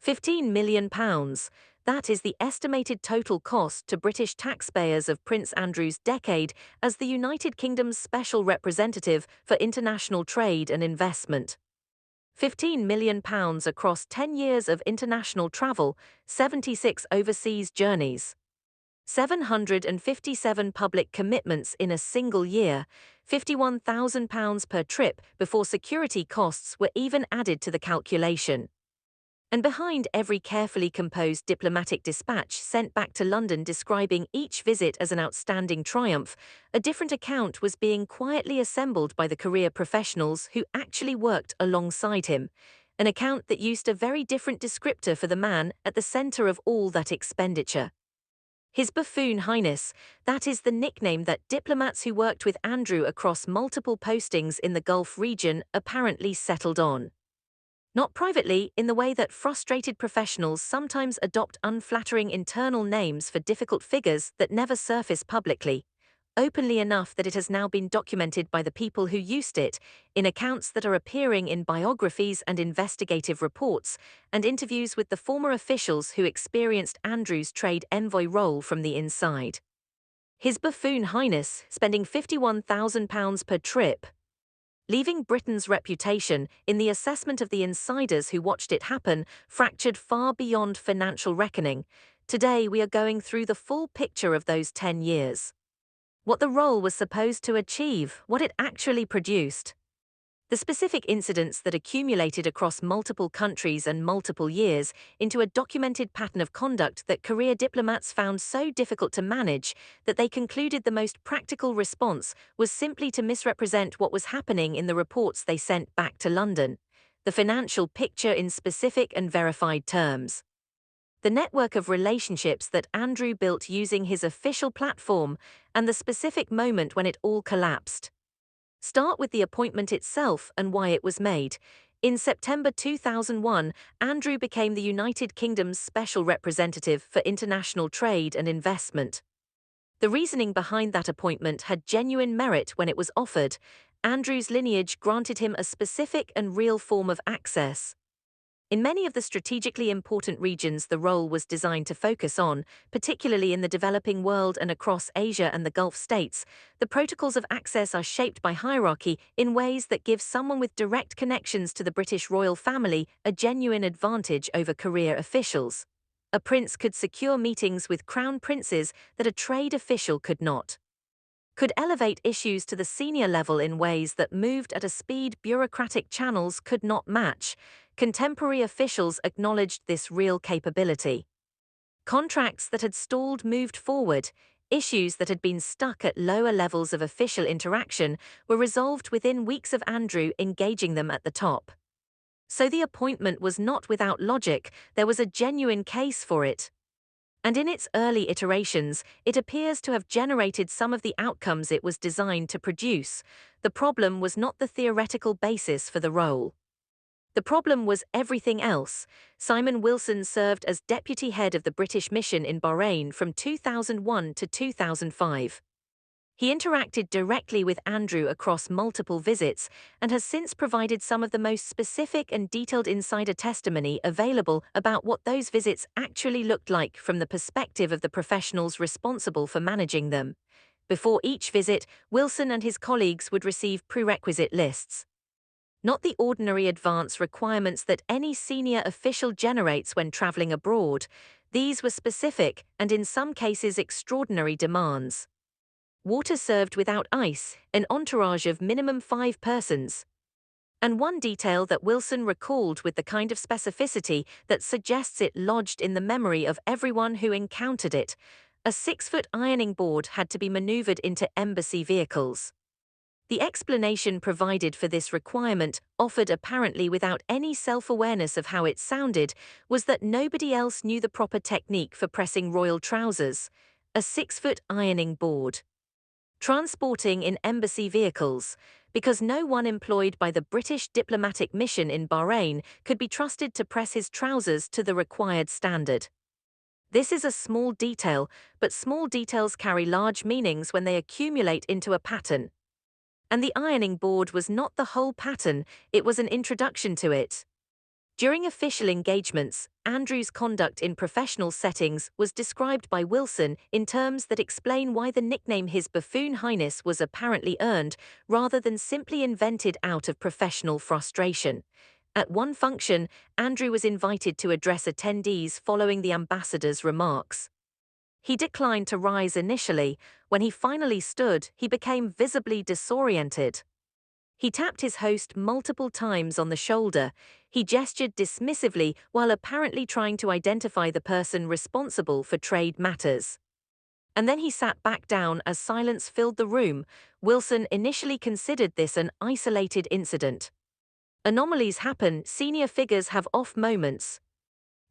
£15 million. That is the estimated total cost to British taxpayers of Prince Andrew's decade as the United Kingdom's special representative for international trade and investment. £15 million across 10 years of international travel, 76 overseas journeys. 757 public commitments in a single year, £51,000 per trip before security costs were even added to the calculation. And behind every carefully composed diplomatic dispatch sent back to London describing each visit as an outstanding triumph, a different account was being quietly assembled by the career professionals who actually worked alongside him, an account that used a very different descriptor for the man at the centre of all that expenditure. His Buffoon Highness, that is the nickname that diplomats who worked with Andrew across multiple postings in the Gulf region apparently settled on. Not privately, in the way that frustrated professionals sometimes adopt unflattering internal names for difficult figures that never surface publicly, openly enough that it has now been documented by the people who used it, in accounts that are appearing in biographies and investigative reports, and interviews with the former officials who experienced Andrew's trade envoy role from the inside. His Buffoon Highness spending £51,000 per trip, leaving Britain's reputation, in the assessment of the insiders who watched it happen, fractured far beyond financial reckoning. Today we are going through the full picture of those 10 years. What the role was supposed to achieve, what it actually produced. The specific incidents that accumulated across multiple countries and multiple years into a documented pattern of conduct that career diplomats found so difficult to manage that they concluded the most practical response was simply to misrepresent what was happening in the reports they sent back to London, the financial picture in specific and verified terms. The network of relationships that Andrew built using his official platform, and the specific moment when it all collapsed. Start with the appointment itself and why it was made. In September 2001, Andrew became the United Kingdom's special representative for international trade and investment. The reasoning behind that appointment had genuine merit when it was offered. Andrew's lineage granted him a specific and real form of access. In many of the strategically important regions the role was designed to focus on, particularly in the developing world and across Asia and the Gulf states, the protocols of access are shaped by hierarchy in ways that give someone with direct connections to the British royal family a genuine advantage over career officials. A prince could secure meetings with crown princes that a trade official could not. Could elevate issues to the senior level in ways that moved at a speed bureaucratic channels could not match. Contemporary officials acknowledged this real capability. Contracts that had stalled moved forward. Issues that had been stuck at lower levels of official interaction were resolved within weeks of Andrew engaging them at the top. So the appointment was not without logic, there was a genuine case for it. And in its early iterations, it appears to have generated some of the outcomes it was designed to produce. The problem was not the theoretical basis for the role. The problem was everything else. Simon Wilson served as deputy head of the British mission in Bahrain from 2001 to 2005. He interacted directly with Andrew across multiple visits and has since provided some of the most specific and detailed insider testimony available about what those visits actually looked like from the perspective of the professionals responsible for managing them. Before each visit, Wilson and his colleagues would receive prerequisite lists. Not the ordinary advance requirements that any senior official generates when traveling abroad. These were specific and in some cases extraordinary demands. Water served without ice, an entourage of minimum 5 persons. And one detail that Wilson recalled with the kind of specificity that suggests it lodged in the memory of everyone who encountered it: a 6-foot ironing board had to be maneuvered into embassy vehicles. The explanation provided for this requirement, offered apparently without any self-awareness of how it sounded, was that nobody else knew the proper technique for pressing royal trousers: a 6-foot ironing board. Transporting in embassy vehicles, because no one employed by the British diplomatic mission in Bahrain could be trusted to press his trousers to the required standard. This is a small detail, but small details carry large meanings when they accumulate into a pattern. And the ironing board was not the whole pattern, it was an introduction to it. During official engagements, Andrew's conduct in professional settings was described by Wilson in terms that explain why the nickname His Buffoon Highness was apparently earned rather than simply invented out of professional frustration. At one function, Andrew was invited to address attendees following the ambassador's remarks. He declined to rise initially. When he finally stood, he became visibly disoriented. He tapped his host multiple times on the shoulder. He gestured dismissively while apparently trying to identify the person responsible for trade matters. And then he sat back down as silence filled the room. Wilson initially considered this an isolated incident. Anomalies happen, senior figures have off moments.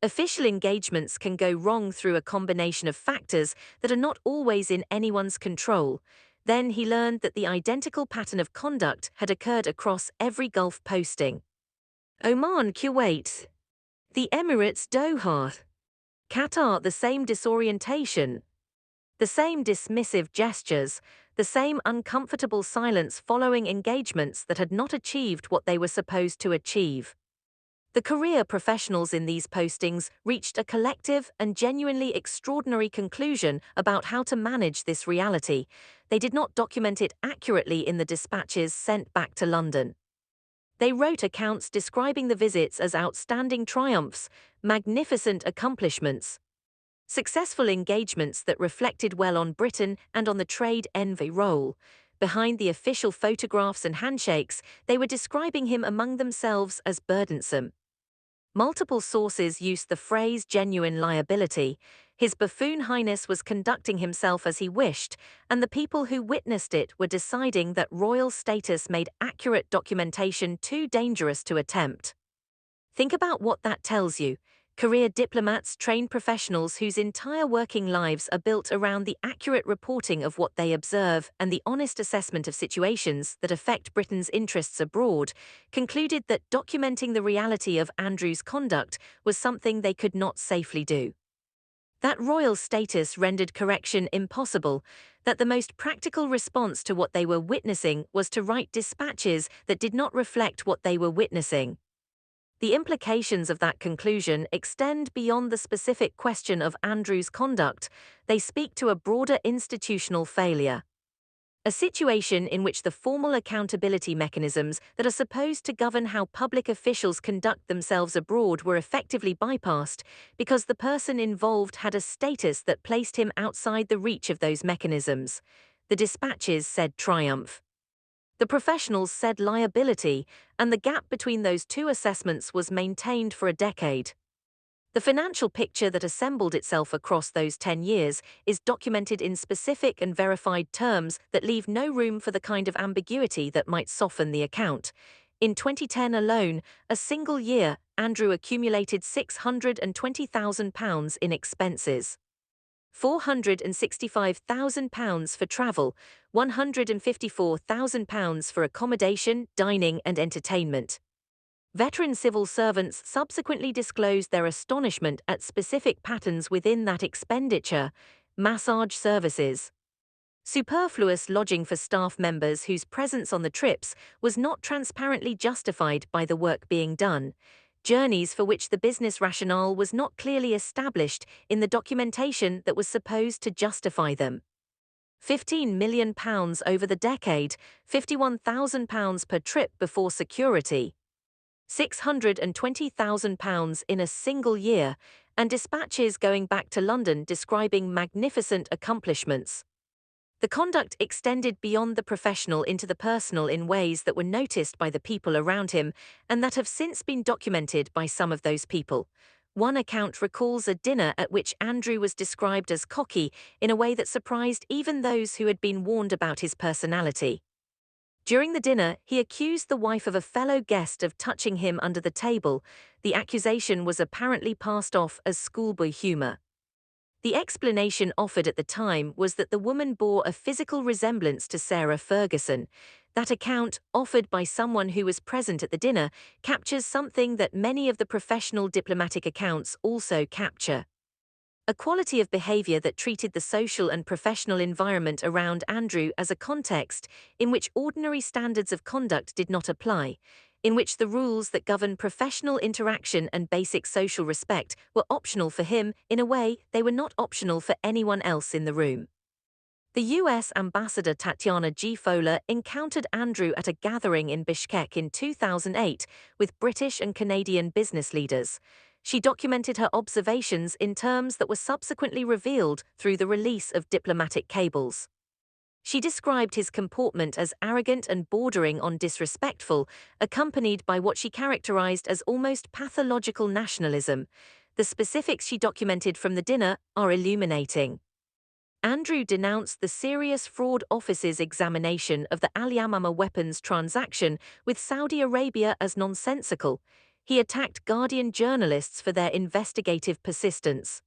Official engagements can go wrong through a combination of factors that are not always in anyone's control. Then he learned that the identical pattern of conduct had occurred across every Gulf posting. Oman, Kuwait. The Emirates, Doha. Qatar, the same disorientation. The same dismissive gestures, the same uncomfortable silence following engagements that had not achieved what they were supposed to achieve. The career professionals in these postings reached a collective and genuinely extraordinary conclusion about how to manage this reality. They did not document it accurately in the dispatches sent back to London. They wrote accounts describing the visits as outstanding triumphs, magnificent accomplishments, successful engagements that reflected well on Britain and on the trade envoy role. Behind the official photographs and handshakes, they were describing him among themselves as burdensome. Multiple sources used the phrase genuine liability. His Buffoon Highness was conducting himself as he wished, and the people who witnessed it were deciding that royal status made accurate documentation too dangerous to attempt. Think about what that tells you. Career diplomats train professionals whose entire working lives are built around the accurate reporting of what they observe and the honest assessment of situations that affect Britain's interests abroad, concluded that documenting the reality of Andrew's conduct was something they could not safely do. That royal status rendered correction impossible, that the most practical response to what they were witnessing was to write dispatches that did not reflect what they were witnessing. The implications of that conclusion extend beyond the specific question of Andrew's conduct. They speak to a broader institutional failure. A situation in which the formal accountability mechanisms that are supposed to govern how public officials conduct themselves abroad were effectively bypassed because the person involved had a status that placed him outside the reach of those mechanisms. The dispatches said triumph. The professionals said liability, and the gap between those two assessments was maintained for a decade. The financial picture that assembled itself across those 10 years is documented in specific and verified terms that leave no room for the kind of ambiguity that might soften the account. In 2010 alone, a single year, Andrew accumulated £620,000 in expenses. £465,000 for travel, £154,000 for accommodation, dining and entertainment. Veteran civil servants subsequently disclosed their astonishment at specific patterns within that expenditure: massage services, superfluous lodging for staff members whose presence on the trips was not transparently justified by the work being done, journeys for which the business rationale was not clearly established in the documentation that was supposed to justify them. £15 million over the decade, £51,000 per trip before security, £620,000 in a single year, and dispatches going back to London describing magnificent accomplishments. The conduct extended beyond the professional into the personal in ways that were noticed by the people around him and that have since been documented by some of those people. One account recalls a dinner at which Andrew was described as cocky in a way that surprised even those who had been warned about his personality. During the dinner, he accused the wife of a fellow guest of touching him under the table. The accusation was apparently passed off as schoolboy humor. The explanation offered at the time was that the woman bore a physical resemblance to Sarah Ferguson. That account, offered by someone who was present at the dinner, captures something that many of the professional diplomatic accounts also capture: a quality of behavior that treated the social and professional environment around Andrew as a context in which ordinary standards of conduct did not apply. in which the rules that govern professional interaction and basic social respect were optional for him in a way they were not optional for anyone else in the room. The US ambassador Tatiana G. Fowler encountered Andrew at a gathering in Bishkek in 2008 with British and Canadian business leaders. She documented her observations in terms that were subsequently revealed through the release of diplomatic cables. She described his comportment as arrogant and bordering on disrespectful, accompanied by what she characterized as almost pathological nationalism. The specifics she documented from the dinner are illuminating. Andrew denounced the serious fraud office's examination of the Al Yamama weapons transaction with Saudi Arabia as nonsensical. He attacked Guardian journalists for their investigative persistence.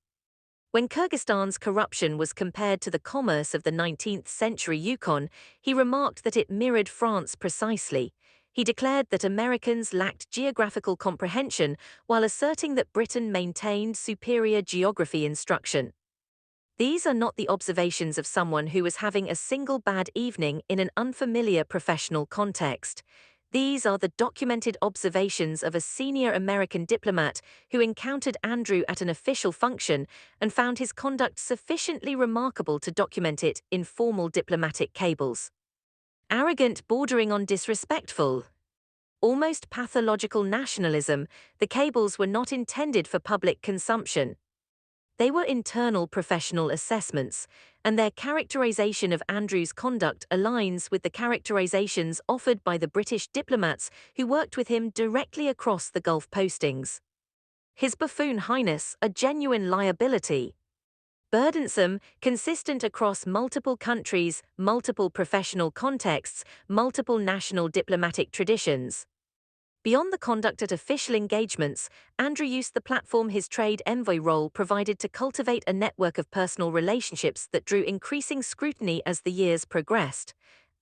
When Kyrgyzstan's corruption was compared to the commerce of the 19th century Yukon, he remarked that it mirrored France precisely. He declared that Americans lacked geographical comprehension while asserting that Britain maintained superior geography instruction. These are not the observations of someone who was having a single bad evening in an unfamiliar professional context. These are the documented observations of a senior American diplomat who encountered Andrew at an official function and found his conduct sufficiently remarkable to document it in formal diplomatic cables. Arrogant bordering on disrespectful. Almost pathological nationalism, the cables were not intended for public consumption. They were internal professional assessments, and their characterization of Andrew's conduct aligns with the characterizations offered by the British diplomats who worked with him directly across the Gulf postings. His buffoon highness, a genuine liability. Burdensome, consistent across multiple countries, multiple professional contexts, multiple national diplomatic traditions. Beyond the conduct at official engagements, Andrew used the platform his trade envoy role provided to cultivate a network of personal relationships that drew increasing scrutiny as the years progressed.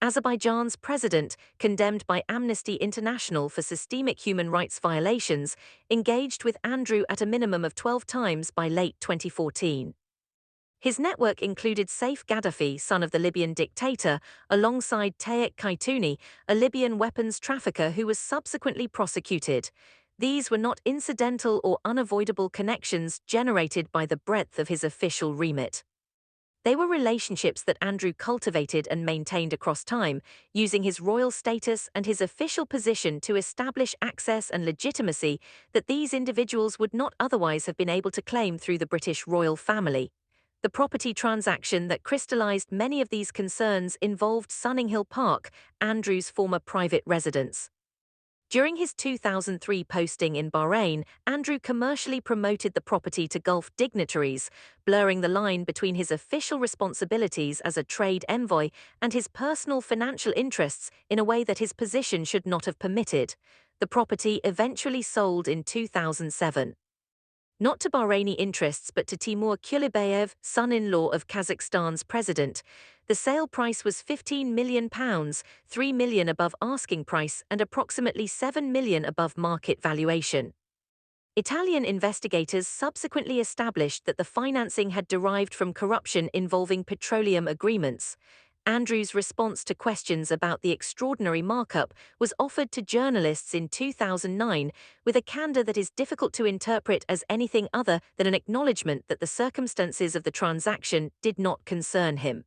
Azerbaijan's president, condemned by Amnesty International for systemic human rights violations, engaged with Andrew at a minimum of 12 times by late 2014. His network included Saif Gaddafi, son of the Libyan dictator, alongside Tayyip Kaitouni, a Libyan weapons trafficker who was subsequently prosecuted. These were not incidental or unavoidable connections generated by the breadth of his official remit. They were relationships that Andrew cultivated and maintained across time, using his royal status and his official position to establish access and legitimacy that these individuals would not otherwise have been able to claim through the British royal family. The property transaction that crystallized many of these concerns involved Sunninghill Park, Andrew's former private residence. During his 2003 posting in Bahrain, Andrew commercially promoted the property to Gulf dignitaries, blurring the line between his official responsibilities as a trade envoy and his personal financial interests in a way that his position should not have permitted. The property eventually sold in 2007. Not to Bahraini interests but to Timur Kulibayev, son-in-law of Kazakhstan's president. The sale price was £15 million, £3 million above asking price and approximately £7 million above market valuation. Italian investigators subsequently established that the financing had derived from corruption involving petroleum agreements. Andrew's response to questions about the extraordinary markup was offered to journalists in 2009 with a candor that is difficult to interpret as anything other than an acknowledgement that the circumstances of the transaction did not concern him.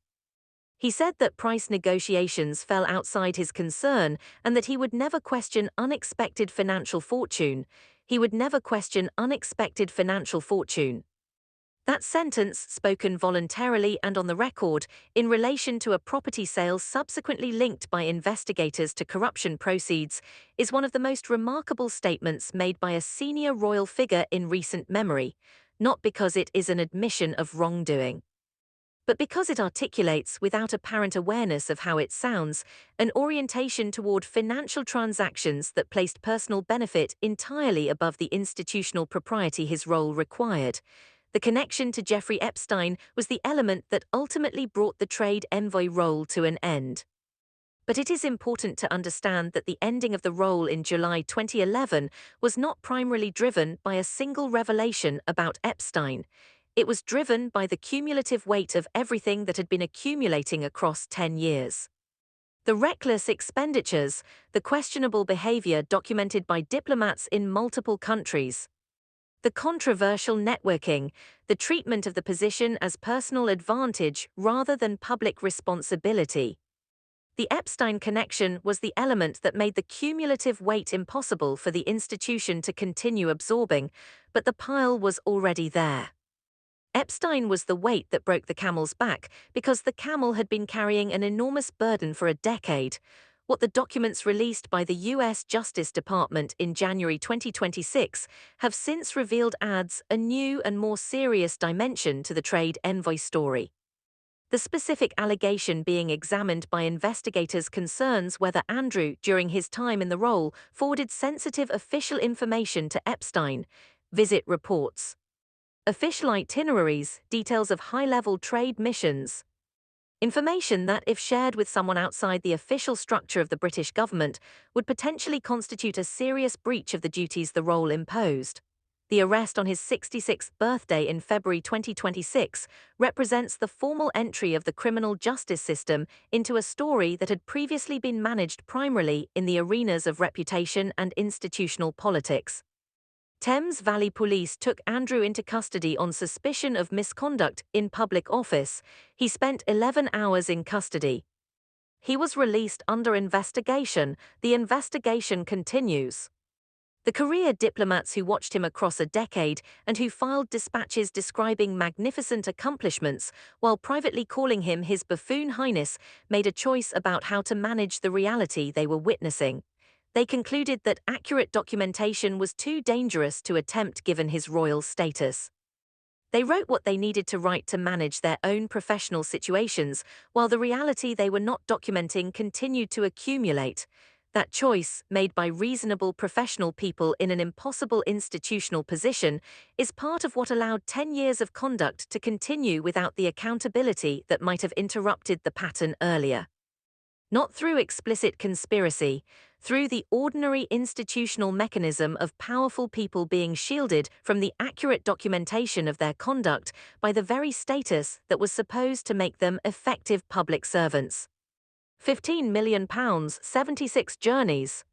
He said that price negotiations fell outside his concern and that he would never question unexpected financial fortune. He would never question unexpected financial fortune. That sentence, spoken voluntarily and on the record, in relation to a property sale subsequently linked by investigators to corruption proceeds, is one of the most remarkable statements made by a senior royal figure in recent memory, not because it is an admission of wrongdoing, but because it articulates, without apparent awareness of how it sounds, an orientation toward financial transactions that placed personal benefit entirely above the institutional propriety his role required. The connection to Jeffrey Epstein was the element that ultimately brought the trade envoy role to an end. But it is important to understand that the ending of the role in July 2011 was not primarily driven by a single revelation about Epstein. It was driven by the cumulative weight of everything that had been accumulating across 10 years. The reckless expenditures, the questionable behavior documented by diplomats in multiple countries. The controversial networking, the treatment of the position as personal advantage rather than public responsibility. The Epstein connection was the element that made the cumulative weight impossible for the institution to continue absorbing, but the pile was already there. Epstein was the weight that broke the camel's back because the camel had been carrying an enormous burden for a decade. What the documents released by the U.S. Justice Department in January 2026 have since revealed adds a new and more serious dimension to the trade envoy story. The specific allegation being examined by investigators concerns whether Andrew, during his time in the role, forwarded sensitive official information to Epstein. Visit reports. Official itineraries, details of high-level trade missions. Information that, if shared with someone outside the official structure of the British government, would potentially constitute a serious breach of the duties the role imposed. The arrest on his 66th birthday in February 2026 represents the formal entry of the criminal justice system into a story that had previously been managed primarily in the arenas of reputation and institutional politics. Thames Valley Police took Andrew into custody on suspicion of misconduct in public office. He spent 11 hours in custody. He was released under investigation. The investigation continues. The career diplomats who watched him across a decade and who filed dispatches describing magnificent accomplishments while privately calling him His Buffoon Highness made a choice about how to manage the reality they were witnessing. They concluded that accurate documentation was too dangerous to attempt given his royal status. They wrote what they needed to write to manage their own professional situations, while the reality they were not documenting continued to accumulate. That choice, made by reasonable professional people in an impossible institutional position, is part of what allowed 10 years of conduct to continue without the accountability that might have interrupted the pattern earlier. Not through explicit conspiracy, through the ordinary institutional mechanism of powerful people being shielded from the accurate documentation of their conduct by the very status that was supposed to make them effective public servants. £15 million, 76 journeys.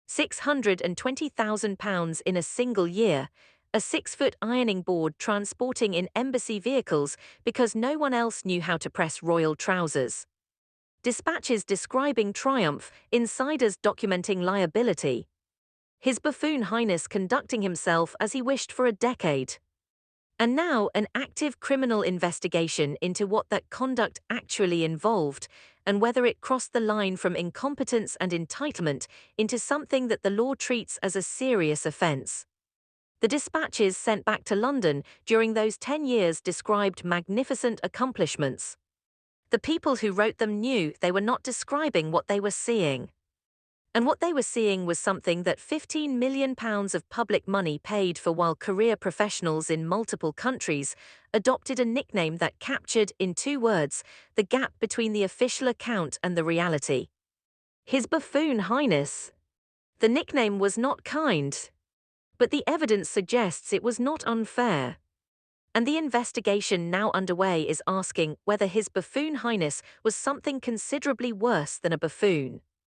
£620,000 in a single year, a 6-foot ironing board transporting in embassy vehicles because no one else knew how to press royal trousers. Dispatches describing triumph, insiders documenting liability. His Buffoon Highness conducting himself as he wished for a decade. And now an active criminal investigation into what that conduct actually involved, and whether it crossed the line from incompetence and entitlement into something that the law treats as a serious offence. The dispatches sent back to London during those 10 years described magnificent accomplishments. The people who wrote them knew they were not describing what they were seeing. And what they were seeing was something that £15 million of public money paid for, while career professionals in multiple countries adopted a nickname that captured, in 2 words, the gap between the official account and the reality. His Buffoon Highness. The nickname was not kind, but the evidence suggests it was not unfair. And the investigation now underway is asking whether His Buffoon Highness was something considerably worse than a buffoon.